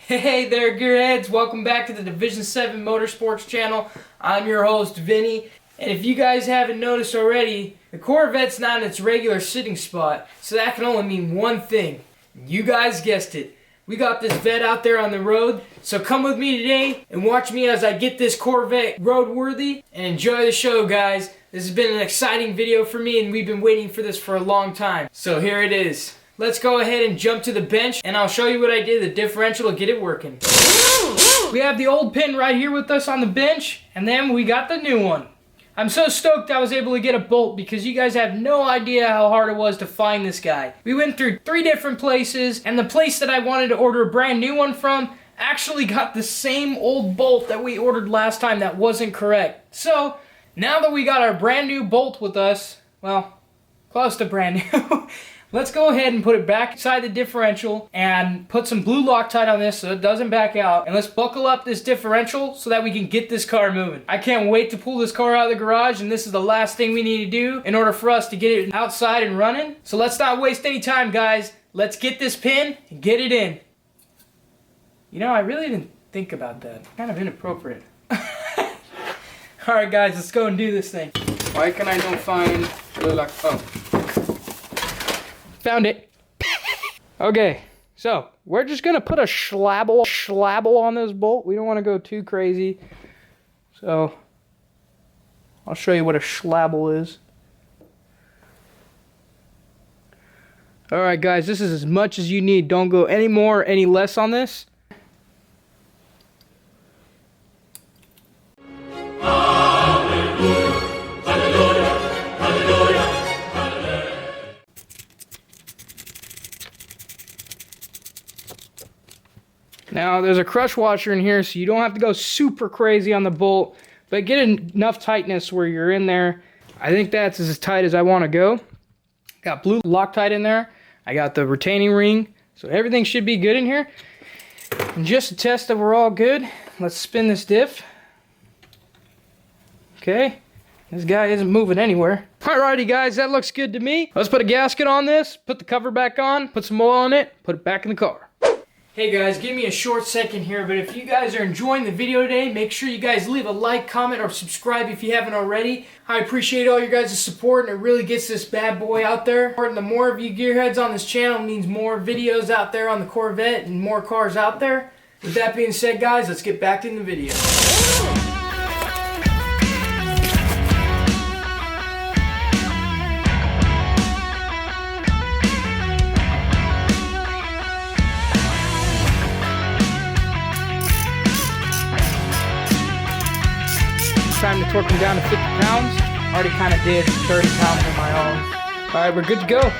Hey there, GearHeads. Welcome back to the Division 7 Motorsports channel. I'm your host, Vinny. And if you guys haven't noticed already, the Corvette's not in its regular sitting spot, so that can only mean one thing. You guys guessed it. We got this vet out there on the road, so come with me today and watch me as I get this Corvette roadworthy and enjoy the show, guys. This has been an exciting video for me, and we've been waiting for this for a long time. So here it is. Let's go ahead and jump to the bench, and I'll show you what I did, the differential, to get it working. We have the old pin right here with us on the bench, and then we got the new one. I'm so stoked I was able to get a bolt because you guys have no idea how hard it was to find this guy. We went through 3 different places, and the place that I wanted to order a brand new one from actually got the same old bolt that we ordered last time that wasn't correct. So, now that we got our brand new bolt with us, well, close to brand new, let's go ahead and put it back inside the differential and put some blue Loctite on this so it doesn't back out. And let's buckle up this differential so that we can get this car moving. I can't wait to pull this car out of the garage, and this is the last thing we need to do in order for us to get it outside and running. So let's not waste any time, guys. Let's get this pin and get it in. You know, I really didn't think about that. Kind of inappropriate. Alright guys, let's go and do this thing. Why can I don't find blue Loctite? Oh. Found it. Okay, so we're just gonna put a schlabble on this bolt. We don't want to go too crazy, so I'll show you what a schlabble is. All right, guys, this is as much as you need. Don't go any more or any less on this. Now, there's a crush washer in here, so you don't have to go super crazy on the bolt, but get enough tightness where you're in there. I think that's as tight as I want to go. Got blue Loctite in there. I got the retaining ring, so everything should be good in here. And just to test that we're all good, let's spin this diff. Okay, this guy isn't moving anywhere. Alrighty guys, that looks good to me. Let's put a gasket on this, put the cover back on, put some oil in it, put it back in the car. Hey guys, give me a short second here, but if you guys are enjoying the video today, make sure you guys leave a like, comment, or subscribe if you haven't already. I appreciate all your guys' support, and it really gets this bad boy out there. And the more of you gearheads on this channel means more videos out there on the Corvette and more cars out there. With that being said, guys, let's get back in the video. Time to torque them down to 50 pounds. Already kind of did 30 pounds on my own. Alright, we're good to go.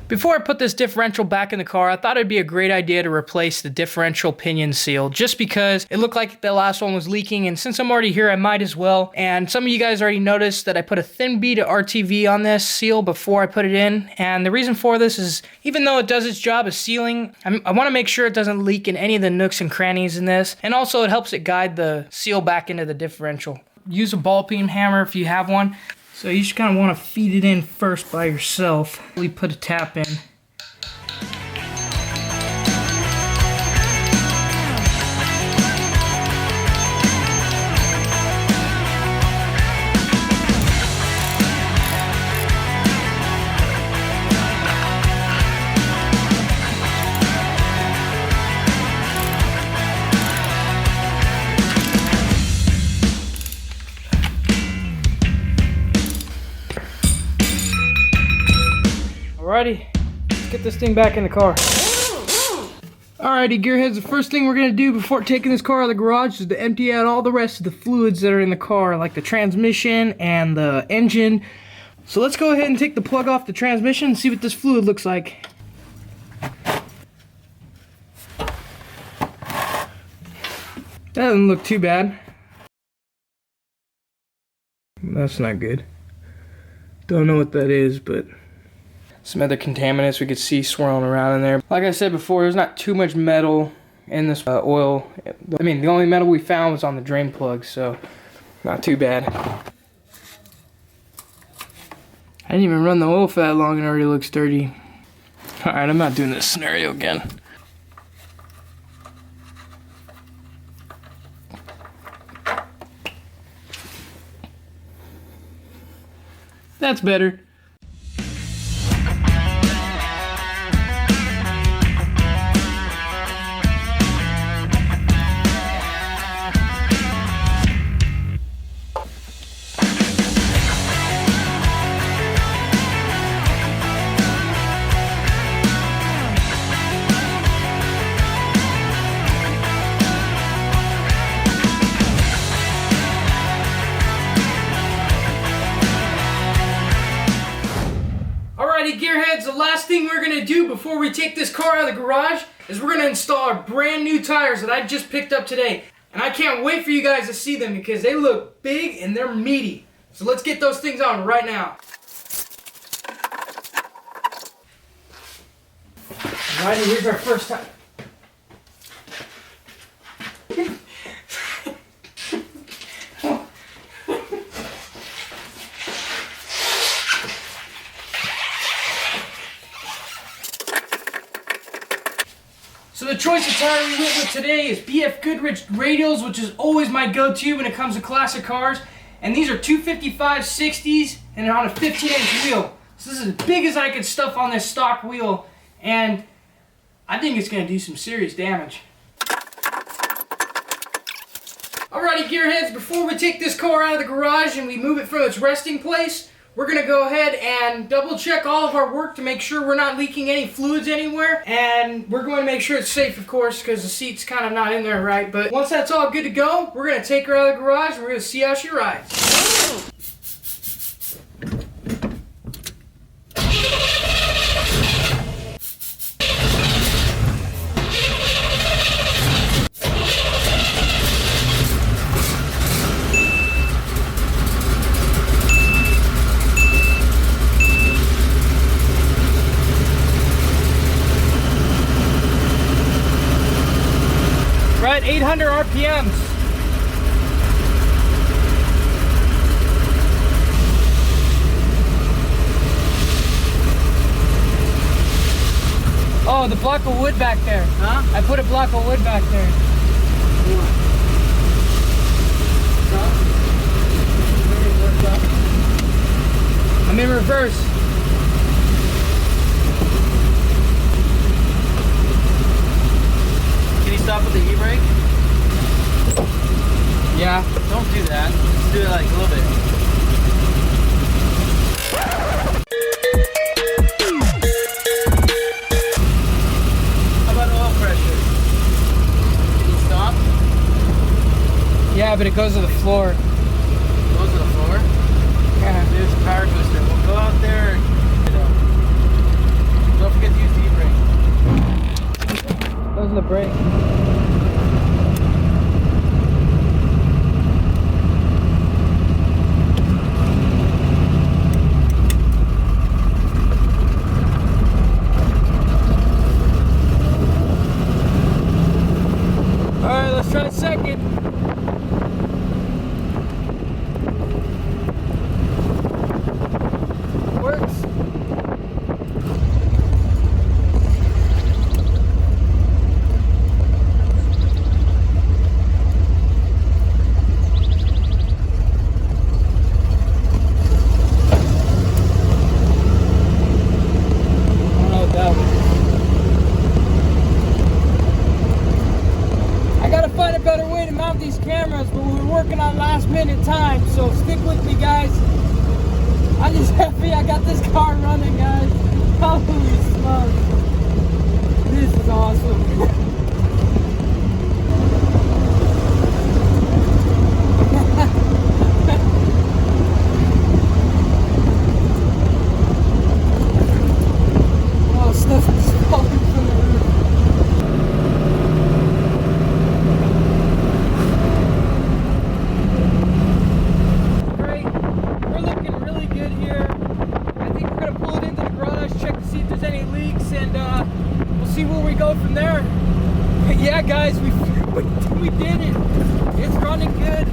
Before I put this differential back in the car, I thought it'd be a great idea to replace the differential pinion seal, just because it looked like the last one was leaking, and since I'm already here, I might as well. And some of you guys already noticed that I put a thin bead of RTV on this seal before I put it in, and the reason for this is, even though it does its job of sealing, I want to make sure it doesn't leak in any of the nooks and crannies in this, and also it helps it guide the seal back into the differential. Use a ball peen hammer if you have one. So you just kind of want to feed it in first by yourself. We put a tap in. Alrighty, let's get this thing back in the car. Alrighty, gearheads, the first thing we're going to do before taking this car out of the garage is to empty out all the rest of the fluids that are in the car, like the transmission and the engine. So let's go ahead and take the plug off the transmission and see what this fluid looks like. That doesn't look too bad. That's not good. Don't know what that is, but some other contaminants we could see swirling around in there. Like I said before, there's not too much metal in this oil. I mean, the only metal we found was on the drain plug, so not too bad. I didn't even run the oil for that long and it already looks dirty. Alright, I'm not doing this scenario again. That's better. Alrighty, Gearheads, the last thing we're going to do before we take this car out of the garage is we're going to install our brand new tires that I just picked up today. And I can't wait for you guys to see them because they look big and they're meaty. So let's get those things on right now. Alrighty, here's our first tire. So the choice of tire we went with today is BF Goodrich radials, which is always my go-to when it comes to classic cars. And these are 255/60s and they're on a 15-inch wheel. So this is as big as I could stuff on this stock wheel, and I think it's going to do some serious damage. Alrighty, Gearheads, before we take this car out of the garage and we move it from its resting place, we're going to go ahead and double check all of our work to make sure we're not leaking any fluids anywhere. And we're going to make sure it's safe, of course, because the seat's kind of not in there right. But once that's all good to go, we're going to take her out of the garage and we're going to see how she rides. We're at 800 RPMs. Oh, the block of wood back there. Huh? I put a block of wood back there. I'm in reverse. Stop with the e-brake? Yeah. Don't do that. Just do it like a little bit. How about oil pressure? Can you stop? Yeah, but it goes to the floor. It goes to the floor? Yeah. There's a power booster. We'll go out there and don't forget to use the e-brake. Those are the brakes. Alright, let's try second. Works. Find a better way to mount these cameras, but we're working on last minute time, so stick with me, guys. I'm just happy I got this car running, guys. Holy smokes. This is awesome. Oh, stuff is falling from the roof. See where we go from there. Yeah, guys, we did it. It's running good.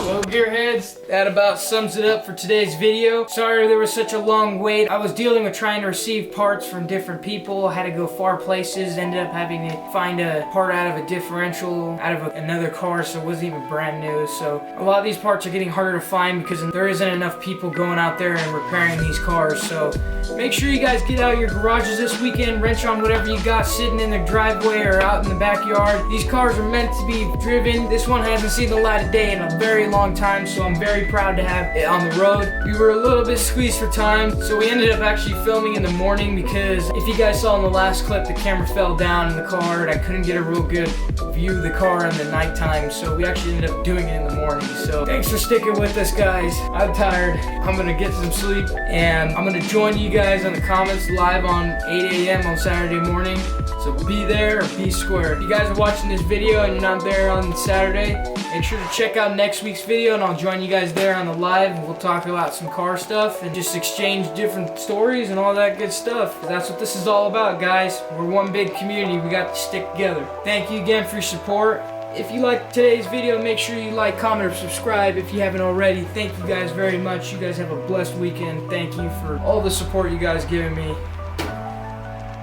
Well, Gearheads, that about sums it up for today's video. Sorry there was such a long wait. I was dealing with trying to receive parts from different people. I had to go far places. Ended up having to find a part out of a differential, out of another car, so it wasn't even brand new. So a lot of these parts are getting harder to find because there isn't enough people going out there and repairing these cars. So make sure you guys get out your garages this weekend, wrench on whatever you got sitting in the driveway or out in the backyard. These cars are meant to be driven. This one hasn't seen the light of day in a very long time, so I'm very proud to have it on the road. We were a little bit squeezed for time, so we ended up actually filming in the morning because if you guys saw in the last clip, the camera fell down in the car and I couldn't get a real good view of the car in the nighttime, so we actually ended up doing it in the morning. So thanks for sticking with us, guys. I'm tired. I'm gonna get some sleep and I'm gonna join you guys in the comments live on 8 a.m. on Saturday morning. So be there or be square. If you guys are watching this video and you're not there on Saturday, make sure to check out next week's video and I'll join you guys there on the live and we'll talk about some car stuff and just exchange different stories and all that good stuff. That's what this is all about, guys. We're one big community. We got to stick together. Thank you again for your support. If you liked today's video, make sure you like, comment, or subscribe if you haven't already. Thank you guys very much. You guys have a blessed weekend. Thank you for all the support you guys given me.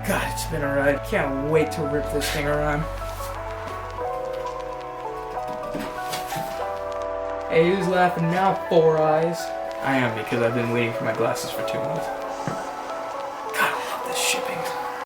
God, it's been a ride. Can't wait to rip this thing around. Hey, who's laughing now, Four Eyes? I am, because I've been waiting for my glasses for 2 months.